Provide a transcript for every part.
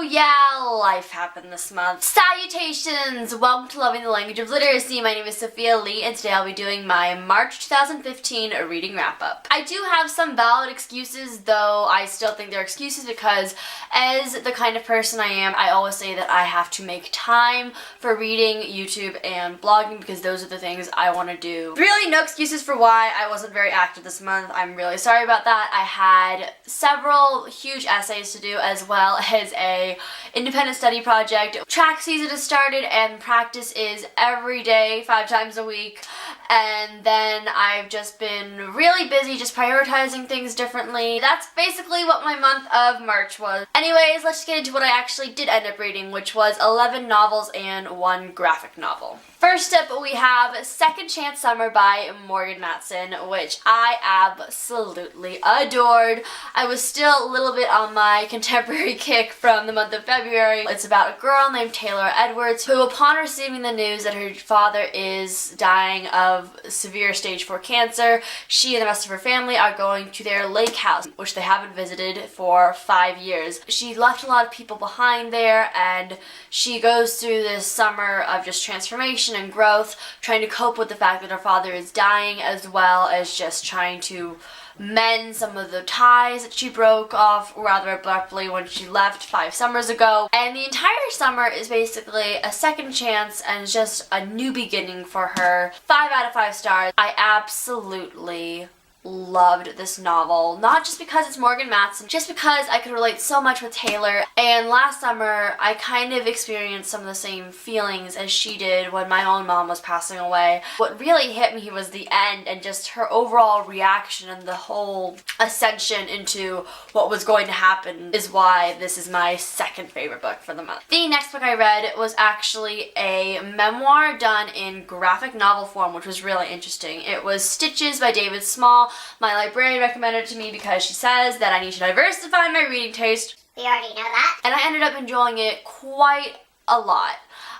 Oh yeah, life happened this month. Salutations! Welcome to Loving the Language of Literacy. My name is Sophia Lee, and today I'll be doing my March 2015 reading wrap-up. I do have some valid excuses, though I still think they're excuses because as the kind of person I am, I always say that I have to make time for reading, YouTube, and blogging because those are the things I want to do. Really no excuses for why I wasn't very active this month. I'm really sorry about that. I had several huge essays to do as well as a independent study project. Track season has started and practice is every day, 5 times a week. And then I've just been really busy just prioritizing things differently. That's basically what my month of March was. Anyways, let's get into what I actually did end up reading, which was 11 novels and 1 graphic novel. First up, we have Second Chance Summer by Morgan Matson, which I absolutely adored. I was still a little bit on my contemporary kick from the month of February. It's about a girl named Taylor Edwards who, upon receiving the news that her father is dying of severe stage 4 cancer, she and the rest of her family are going to their lake house, which they haven't visited for 5 years. She left a lot of people behind there, and she goes through this summer of just transformation and growth, trying to cope with the fact that her father is dying, as well as just trying to mend some of the ties that she broke off rather abruptly when she left 5 summers ago. And the entire summer is basically a second chance and just a new beginning for her. 5 out of 5 stars. I absolutely loved this novel, not just because it's Morgan Matson, just because I could relate so much with Taylor. And last summer I kind of experienced some of the same feelings as she did when my own mom was passing away. What really hit me was the end and just her overall reaction and the whole ascension into what was going to happen is why this is my second favorite book for the month. The next book I read was actually a memoir done in graphic novel form, which was really interesting. It was Stitches by David Small. My librarian recommended it to me because she says that I need to diversify my reading taste. We already know that. And I ended up enjoying it quite a lot.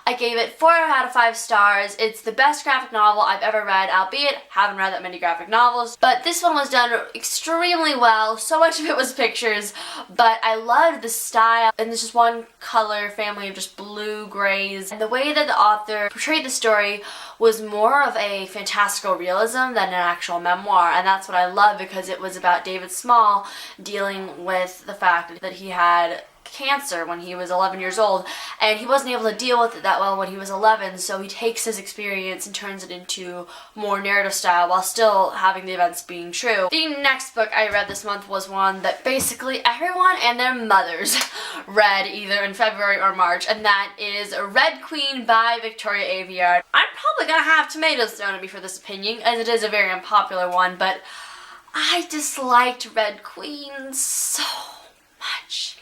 I gave it 4 out of 5 stars. It's the best graphic novel I've ever read, albeit haven't read that many graphic novels. But this one was done extremely well. So much of it was pictures, but I loved the style. And there's just one color family of just blue, grays. And the way that the author portrayed the story was more of a fantastical realism than an actual memoir. And that's what I love because it was about David Small dealing with the fact that he had cancer when he was 11 years old, and he wasn't able to deal with it that well when he was 11, so he takes his experience and turns it into more narrative style while still having the events being true. The next book I read this month was one that basically everyone and their mothers read either in February or March, and that is Red Queen by Victoria Aveyard. I'm probably gonna have tomatoes thrown at me for this opinion, as it is a very unpopular one, but I disliked Red Queen so much.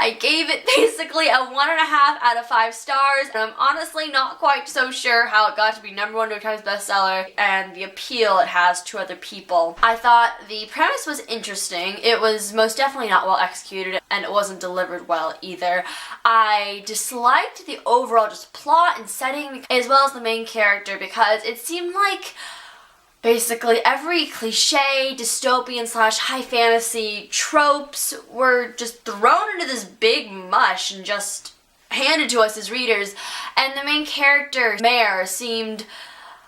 I gave it basically a 1.5 out of 5 stars, and I'm honestly not quite so sure how it got to be #1 New York Times bestseller and the appeal it has to other people. I thought the premise was interesting. It was most definitely not well executed, and it wasn't delivered well either. I disliked the overall just plot and setting as well as the main character because it seemed like basically every cliche, dystopian / high fantasy tropes were just thrown into this big mush and just handed to us as readers. And the main character, Mare, seemed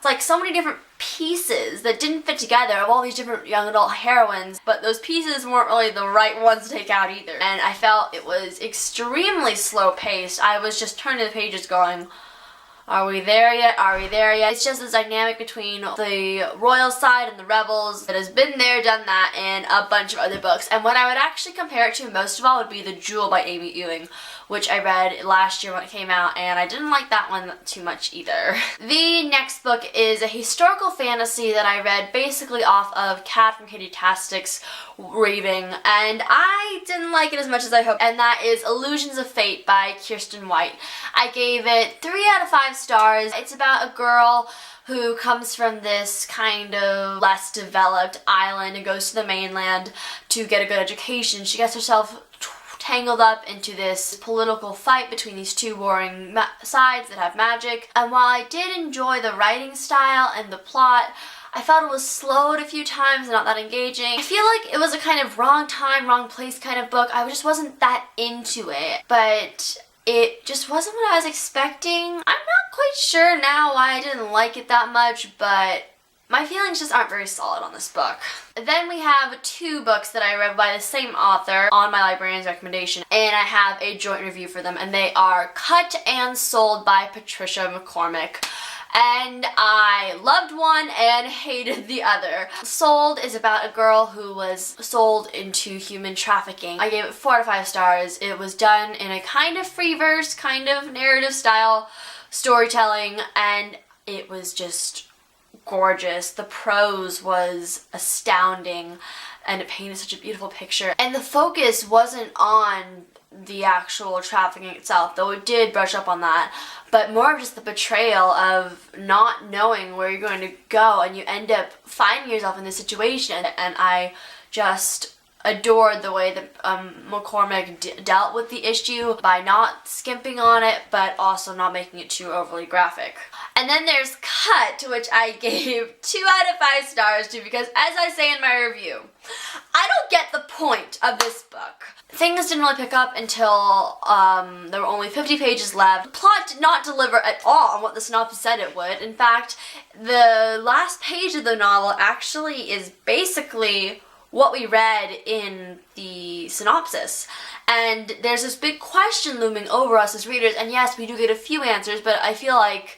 like so many different pieces that didn't fit together of all these different young adult heroines, but those pieces weren't really the right ones to take out either. And I felt it was extremely slow paced. I was just turning the pages going, are we there yet? Are we there yet? It's just this dynamic between the royal side and the rebels that has been there, done that in a bunch of other books. And what I would actually compare it to most of all would be The Jewel by Amy Ewing, which I read last year when it came out, and I didn't like that one too much either. The next book is a historical fantasy that I read basically off of Cat from Katie Tastic's raving, and I didn't like it as much as I hoped, and that is Illusions of Fate by Kirsten White. I gave it 3 out of 5 stars. It's about a girl who comes from this kind of less developed island and goes to the mainland to get a good education. She gets herself tangled up into this political fight between these two warring sides that have magic. And while I did enjoy the writing style and the plot, I felt it was slowed a few times and not that engaging. I feel like it was a kind of wrong time, wrong place kind of book. I just wasn't that into it, but it just wasn't what I was expecting. I'm not quite sure now why I didn't like it that much, but my feelings just aren't very solid on this book. Then we have 2 books that I read by the same author on my librarian's recommendation, and I have a joint review for them, and they are Cut and Sold by Patricia McCormick. And I loved one and hated the other. Sold is about a girl who was sold into human trafficking. I gave it 4 out of 5 stars. It was done in a kind of free verse, kind of narrative style storytelling, and it was just gorgeous. The prose was astounding, and it painted such a beautiful picture. And the focus wasn't on the actual trafficking itself, though it did brush up on that, but more of just the betrayal of not knowing where you're going to go, and you end up finding yourself in this situation. And I just adored the way that McCormick dealt with the issue by not skimping on it, but also not making it too overly graphic. And then there's Cut, which I gave 2 out of 5 stars to, because as I say in my review, I don't get the point of this book. Things didn't really pick up until there were only 50 pages left. The plot did not deliver at all on what the synopsis said it would. In fact, the last page of the novel actually is basically what we read in the synopsis. And there's this big question looming over us as readers, and yes, we do get a few answers, but I feel like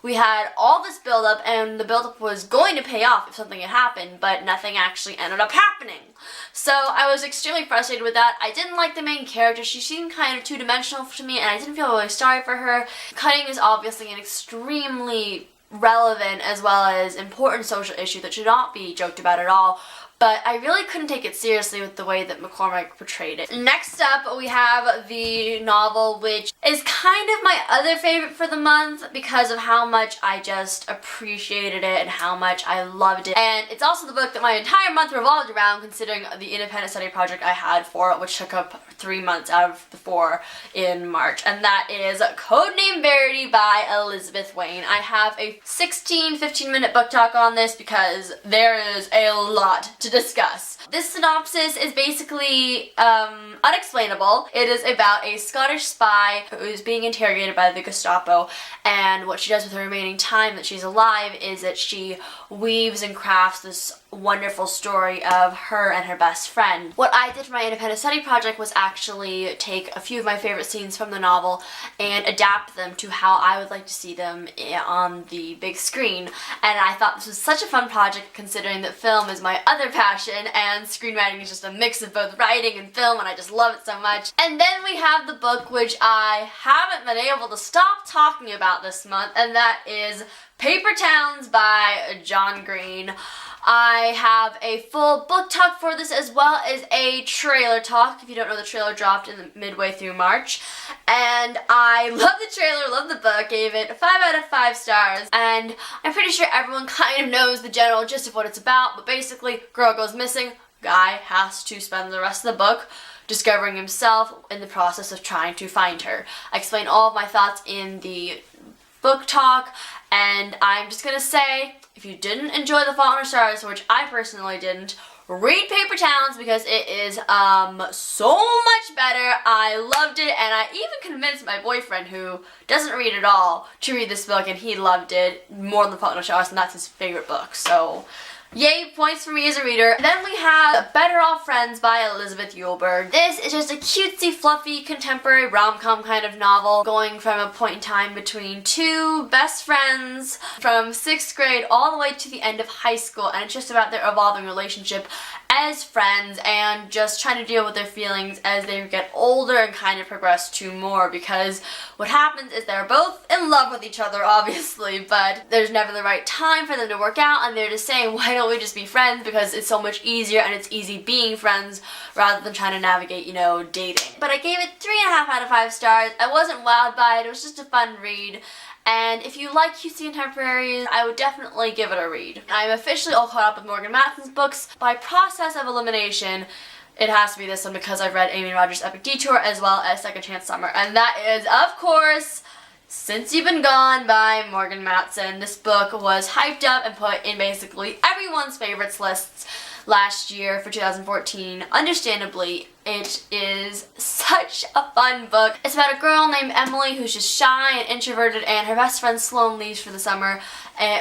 we had all this build-up, and the build-up was going to pay off if something had happened, but nothing actually ended up happening. So I was extremely frustrated with that. I didn't like the main character. She seemed kind of two-dimensional to me, and I didn't feel really sorry for her. Cutting is obviously an extremely relevant as well as important social issue that should not be joked about at all. But I really couldn't take it seriously with the way that McCormick portrayed it. Next up, we have the novel, which is kind of my other favorite for the month because of how much I just appreciated it and how much I loved it. And it's also the book that my entire month revolved around, considering the independent study project I had for it, which took up 3 months out of the 4 in March. And that is Codename Verity by Elizabeth Wayne. I have a 15-minute book talk on this because there is a lot to discuss. This synopsis is basically unexplainable. It is about a Scottish spy who is being interrogated by the Gestapo, and what she does with her remaining time that she's alive is that she weaves and crafts this wonderful story of her and her best friend. What I did for my independent study project was actually take a few of my favorite scenes from the novel and adapt them to how I would like to see them on the big screen. And I thought this was such a fun project, considering that film is my other passion and screenwriting is just a mix of both writing and film, and I just love it so much. And then we have the book which I haven't been able to stop talking about this month, and that is Paper Towns by John Green. I have a full book talk for this as well as a trailer talk. If you don't know, the trailer dropped in the midway through March. And I love the trailer, love the book, gave it 5 out of 5 stars. And I'm pretty sure everyone kind of knows the general gist of what it's about, but basically, girl goes missing, guy has to spend the rest of the book discovering himself in the process of trying to find her. I explain all of my thoughts in the book talk, and I'm just gonna say, if you didn't enjoy The Fault in Our Stars, which I personally didn't, read Paper Towns because it is so much better. I loved it, and I even convinced my boyfriend, who doesn't read at all, to read this book, and he loved it more than The Fault in Our Stars, and that's his favorite book. So yay, points for me as a reader. Then we have Better Off Friends by Elizabeth Eulberg. This is just a cutesy, fluffy, contemporary rom-com kind of novel, going from a point in time between 2 best friends from 6th grade all the way to the end of high school, and it's just about their evolving relationship as friends and just trying to deal with their feelings as they get older and kind of progress to more, because what happens is they're both in love with each other, obviously, but there's never the right time for them to work out, and they're just saying, why don't we just be friends, because it's so much easier and it's easy being friends rather than trying to navigate, dating. But I gave it 3.5 out of 5 stars. I wasn't wowed by it. It was just a fun read. And if you like cutesy contemporaries, I would definitely give it a read. I'm officially all caught up with Morgan Matson's books. By process of elimination, it has to be this one because I've read Amy Rogers' Epic Detour as well as Second Chance Summer. And that is, of course, Since You've Been Gone by Morgan Matson. This book was hyped up and put in basically everyone's favorites lists last year for 2014. Understandably, it is such a fun book. It's about a girl named Emily who's just shy and introverted, and her best friend Sloane leaves for the summer.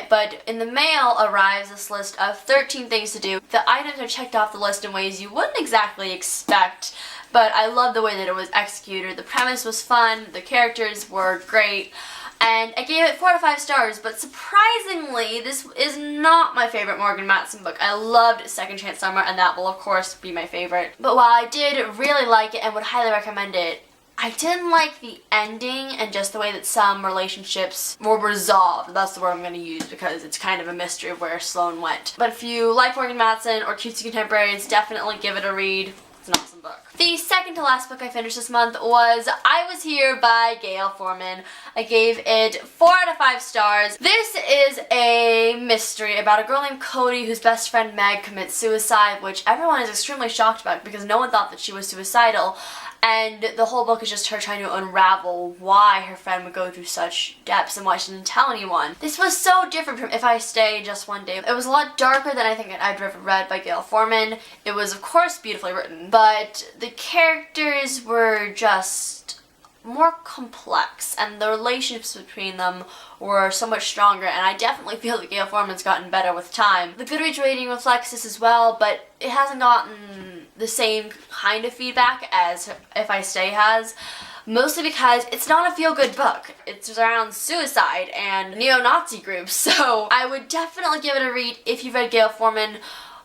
But in the mail arrives this list of 13 things to do. The items are checked off the list in ways you wouldn't exactly expect, but I love the way that it was executed. The premise was fun, the characters were great, and I gave it 4 out of 5 stars, but surprisingly, this is not my favorite Morgan Matson book. I loved Second Chance Summer, and that will of course be my favorite. But while I did really like it and would highly recommend it, I didn't like the ending and just the way that some relationships were resolved. That's the word I'm going to use because it's kind of a mystery of where Sloane went. But if you like Morgan Matson or cutesy contemporaries, definitely give it a read. It's an awesome book. The second to last book I finished this month was I Was Here by Gail Forman. I gave it 4 out of 5 stars. This is a mystery about a girl named Cody whose best friend Meg commits suicide, which everyone is extremely shocked about because no one thought that she was suicidal. And the whole book is just her trying to unravel why her friend would go through such depths and why she didn't tell anyone. This was so different from If I Stay Just One Day. It was a lot darker than I think I'd ever read by Gail Forman. It was, of course, beautifully written, but the characters were just more complex, and the relationships between them were so much stronger, and I definitely feel that Gail Forman's gotten better with time. The Goodreads rating reflects this as well, but it hasn't gotten the same kind of feedback as If I Stay has, mostly because it's not a feel-good book. It's around suicide and neo-Nazi groups, so I would definitely give it a read if you've read Gail Forman,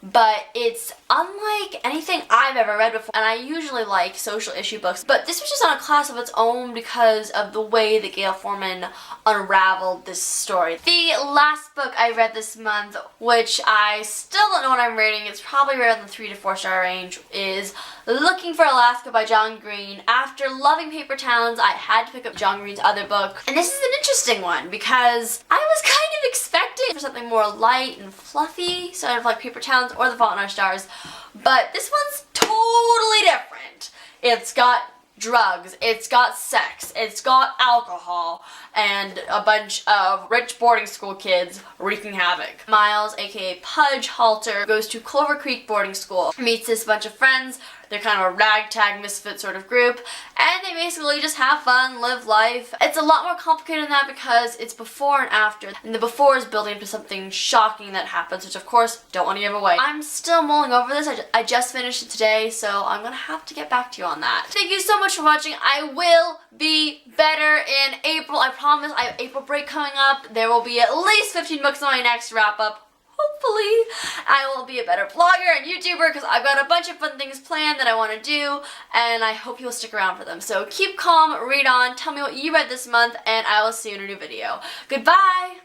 but it's unlike anything I've ever read before, and I usually like social issue books, but this was just on a class of its own because of the way that Gail Forman unraveled this story. The last book I read this month, which I still don't know what I'm rating, it's probably right on the 3 to 4 star range, is Looking for Alaska by John Green. After loving Paper Towns, I had to pick up John Green's other book, and this is an interesting one because I was kind of expecting for something more light and fluffy, sort of like Paper Towns or The Fault in Our Stars, but this one's totally different. It's got drugs, it's got sex, it's got alcohol, and a bunch of rich boarding school kids wreaking havoc. Miles, aka Pudge Halter, goes to Clover Creek boarding school, meets this bunch of friends. They're kind of a ragtag misfit sort of group, and they basically just have fun, live life. It's a lot more complicated than that because it's before and after, and the before is building up to something shocking that happens, which of course don't want to give away. I'm still mulling over this. I just finished it today, so I'm gonna have to get back to you on that. Thank you so much for watching. I will be better in April. I promise. I have April break coming up. There will be at least 15 books on my next wrap-up. Hopefully, I will be a better vlogger and YouTuber because I've got a bunch of fun things planned that I want to do, and I hope you'll stick around for them. So keep calm, read on, tell me what you read this month, and I will see you in a new video. Goodbye!